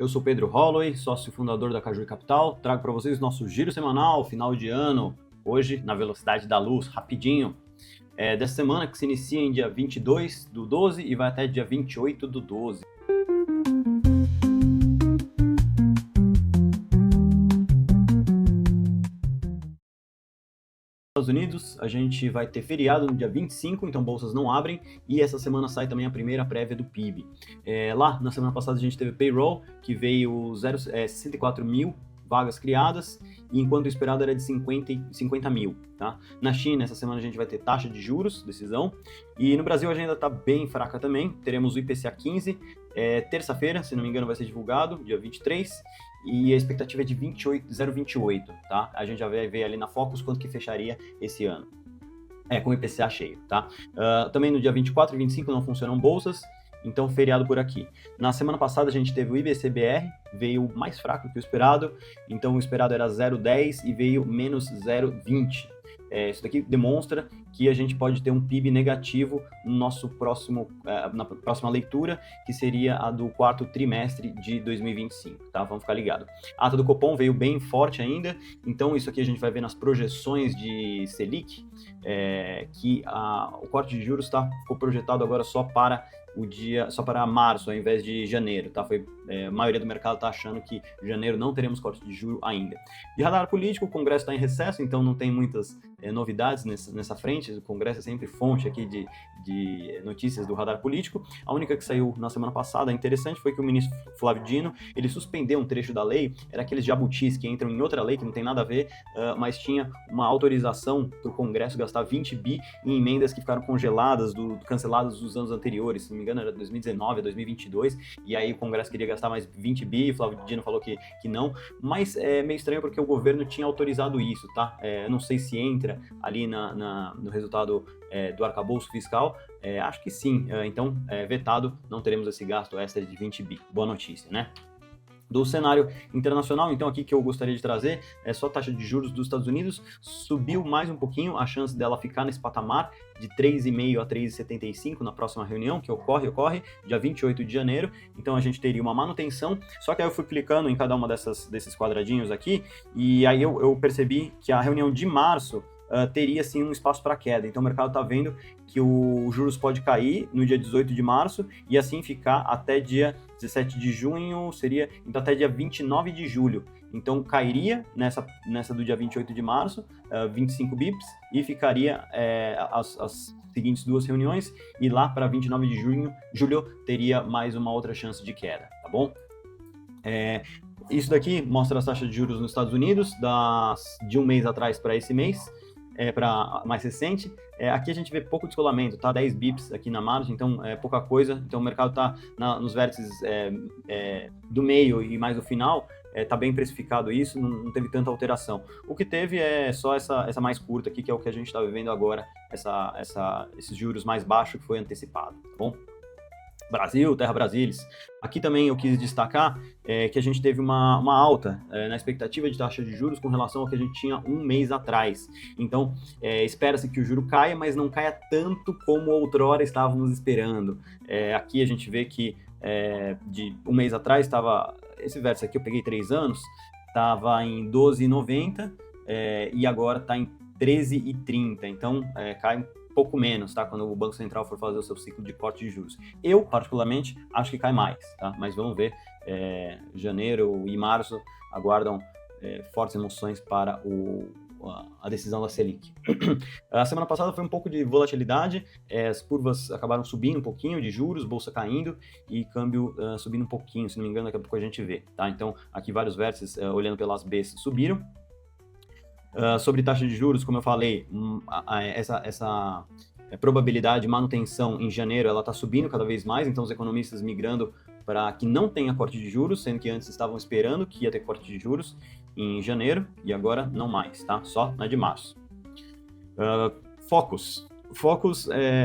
Eu sou Pedro Holloway, sócio fundador da Caju Capital. Trago para vocês nosso giro semanal, final de ano, hoje na velocidade da luz, rapidinho. Dessa semana que se inicia em dia 22/12 e vai até dia 28/12. Estados Unidos, a gente vai ter feriado no dia 25, então bolsas não abrem, e essa semana sai também a primeira prévia do PIB. Lá, na semana passada, a gente teve payroll, que veio 64 mil vagas criadas, e enquanto o esperado era de 50 mil. Tá? Na China, essa semana a gente vai ter taxa de juros, decisão, e no Brasil a agenda está bem fraca também. Teremos o IPCA 15, terça-feira, se não me engano, vai ser divulgado, dia 23, e a expectativa é de 0,28, tá? A gente já vai ver ali na Focus quanto que fecharia esse ano. Com o IPCA cheio, tá? Também no dia 24 e 25 não funcionam bolsas, então feriado por aqui. Na semana passada a gente teve o IBC-BR, veio mais fraco que o esperado, então o esperado era 0,10 e veio menos 0,20. Isso daqui demonstra que a gente pode ter um PIB negativo no nosso na próxima leitura, que seria a do quarto trimestre de 2025, tá? Vamos ficar ligado. A ata do Copom veio bem forte ainda, então isso aqui a gente vai ver nas projeções de Selic, que o corte de juros ficou projetado agora só para março, ao invés de janeiro, tá? A maioria do mercado está achando que em janeiro não teremos corte de juros ainda. De radar político, o Congresso está em recesso, então não tem muitas novidades nessa frente. O Congresso é sempre fonte aqui de notícias do radar político. A única que saiu na semana passada, interessante, foi que o ministro Flávio Dino, ele suspendeu um trecho da lei, era aqueles jabutis que entram em outra lei que não tem nada a ver, mas tinha uma autorização para o Congresso gastar 20 bi em emendas que ficaram congeladas, canceladas dos anos anteriores, se não me engano era 2019 a 2022, e aí o Congresso queria gastar mais 20 bi, o Flávio Dino falou que não, mas é meio estranho porque o governo tinha autorizado isso, tá? Eu não sei se entra ali no resultado do arcabouço fiscal, acho que sim, então vetado, não teremos esse gasto extra de 20 bi, boa notícia, né? Do cenário internacional, então aqui que eu gostaria de trazer é só a taxa de juros dos Estados Unidos, subiu mais um pouquinho, a chance dela ficar nesse patamar de 3,5 a 3,75 na próxima reunião, que ocorre dia 28 de janeiro, então a gente teria uma manutenção, só que aí eu fui clicando em cada uma desses quadradinhos aqui, e aí eu percebi que a reunião de março teria sim um espaço para queda, então o mercado está vendo que o juros pode cair no dia 18 de março e assim ficar até dia 17 de junho, então até dia 29 de julho. Então cairia nessa do dia 28 de março, 25 bips, e ficaria as seguintes duas reuniões, e lá para 29 de julho teria mais uma outra chance de queda, tá bom? Isso daqui mostra as taxas de juros nos Estados Unidos, de um mês atrás para esse mês, para mais recente. Aqui a gente vê pouco descolamento, tá? 10 bips aqui na margem, então é pouca coisa. Então o mercado está nos vértices do meio e mais do final, está bem precificado isso, não teve tanta alteração. O que teve é só essa mais curta aqui, que é o que a gente está vivendo agora, esses juros mais baixos que foi antecipado, tá bom? Brasil, Terra Brasilis. Aqui também eu quis destacar que a gente teve uma alta na expectativa de taxa de juros com relação ao que a gente tinha um mês atrás. Então, espera-se que o juro caia, mas não caia tanto como outrora estávamos esperando. Aqui a gente vê que de um mês atrás estava, esse vértice aqui eu peguei 3 anos, estava em 12,90 e agora está em 13,30. Então, cai pouco menos, tá? Quando o Banco Central for fazer o seu ciclo de corte de juros. Eu, particularmente, acho que cai mais, tá? Mas vamos ver. Janeiro e março aguardam fortes emoções para a decisão da Selic. A semana passada foi um pouco de volatilidade, as curvas acabaram subindo um pouquinho de juros, bolsa caindo e câmbio subindo um pouquinho, se não me engano, daqui a pouco a gente vê, tá? Então, aqui vários vértices, olhando pelas Bs, subiram. Sobre taxa de juros, como eu falei, essa probabilidade de manutenção em janeiro, ela está subindo cada vez mais, então os economistas migrando para que não tenha corte de juros, sendo que antes estavam esperando que ia ter corte de juros em janeiro, e agora não mais, tá? Só na de março. Focus,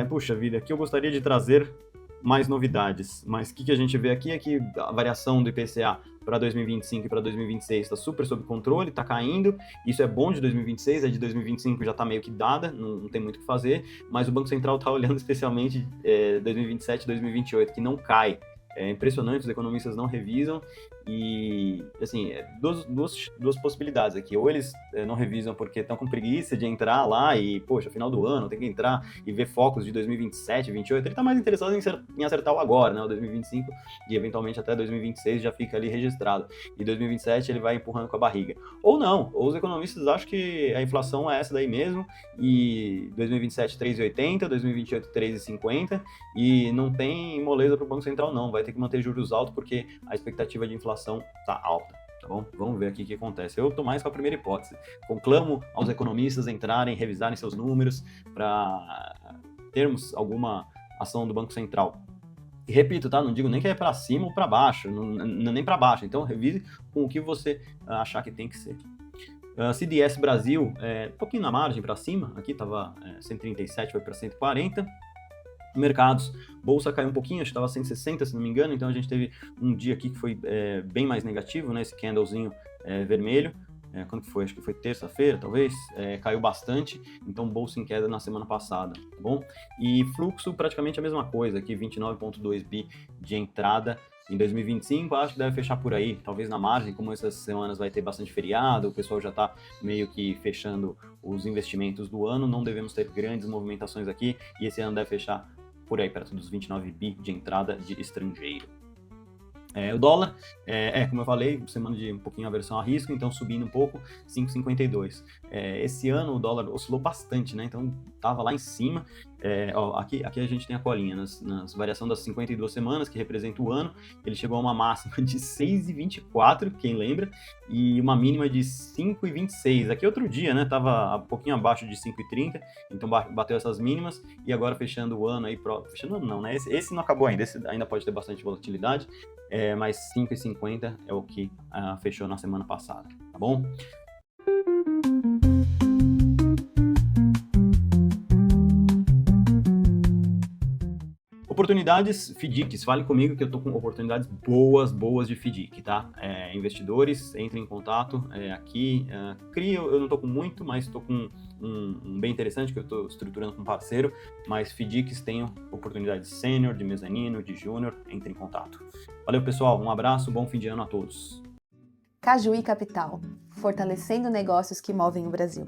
puxa vida, aqui eu gostaria de trazer mais novidades, mas o que a gente vê aqui é que a variação do IPCA para 2025 e para 2026 está super sob controle, está caindo, isso é bom de 2026, a de 2025 já está meio que dada, não tem muito o que fazer, mas o Banco Central está olhando especialmente 2027 e 2028, que não cai. É impressionante, os economistas não revisam, E, assim, duas possibilidades aqui. Ou eles não revisam porque estão com preguiça de entrar lá e, poxa, final do ano, tem que entrar e ver focos de 2027, 2028. Ele está mais interessado em acertar o agora, né? O 2025 e, eventualmente, até 2026 já fica ali registrado. E 2027 ele vai empurrando com a barriga. Ou não, ou os economistas acham que a inflação é essa daí mesmo e 2027 3,80, 2028 3,50 e não tem moleza para o Banco Central não, vai ter que manter juros altos porque a expectativa de inflação está alta. Tá bom? Vamos ver aqui o que acontece. Eu estou mais com a primeira hipótese. Conclamo aos economistas entrarem, revisarem seus números para termos alguma ação do Banco Central. E repito, tá? Não digo nem que é para cima ou para baixo, não nem para baixo. Então revise com o que você achar que tem que ser. CDS Brasil, um pouquinho na margem para cima, aqui estava 137, foi para 140. Mercados, bolsa caiu um pouquinho, acho que estava 160, se não me engano, então a gente teve um dia aqui que foi bem mais negativo, né? Esse candlezinho vermelho. Quando que foi? Acho que foi terça-feira, talvez, caiu bastante, então bolsa em queda na semana passada, tá bom? E fluxo praticamente a mesma coisa, aqui 29,2 bi de entrada em 2025, acho que deve fechar por aí, talvez na margem, como essas semanas vai ter bastante feriado, o pessoal já está meio que fechando os investimentos do ano, não devemos ter grandes movimentações aqui, e esse ano deve fechar por aí, perto dos 29 bi de entrada de estrangeiro. O dólar, como eu falei, semana de um pouquinho aversão a risco, então subindo um pouco, 5,52. Esse ano o dólar oscilou bastante, né? Então estava lá em cima. Aqui a gente tem a colinha, nas variação das 52 semanas, que representa o ano, ele chegou a uma máxima de 6,24, quem lembra, e uma mínima de 5,26. Aqui outro dia, né? Tava um pouquinho abaixo de 5,30, então bateu essas mínimas, e agora fechando o ano aí, fechando o ano não, né? Esse não acabou ainda, esse ainda pode ter bastante volatilidade, mas 5,50 é o que fechou na semana passada, tá bom? Oportunidades FDICs, fale comigo que eu tô com oportunidades boas de FDIC, tá? Investidores, entrem em contato aqui. CRI eu não tô com muito, mas tô com um bem interessante que eu tô estruturando com um parceiro, mas FDICs tenho oportunidades sênior, de mezanino, de júnior, entrem em contato. Valeu, pessoal, um abraço, bom fim de ano a todos. Cajuí Capital, fortalecendo negócios que movem o Brasil.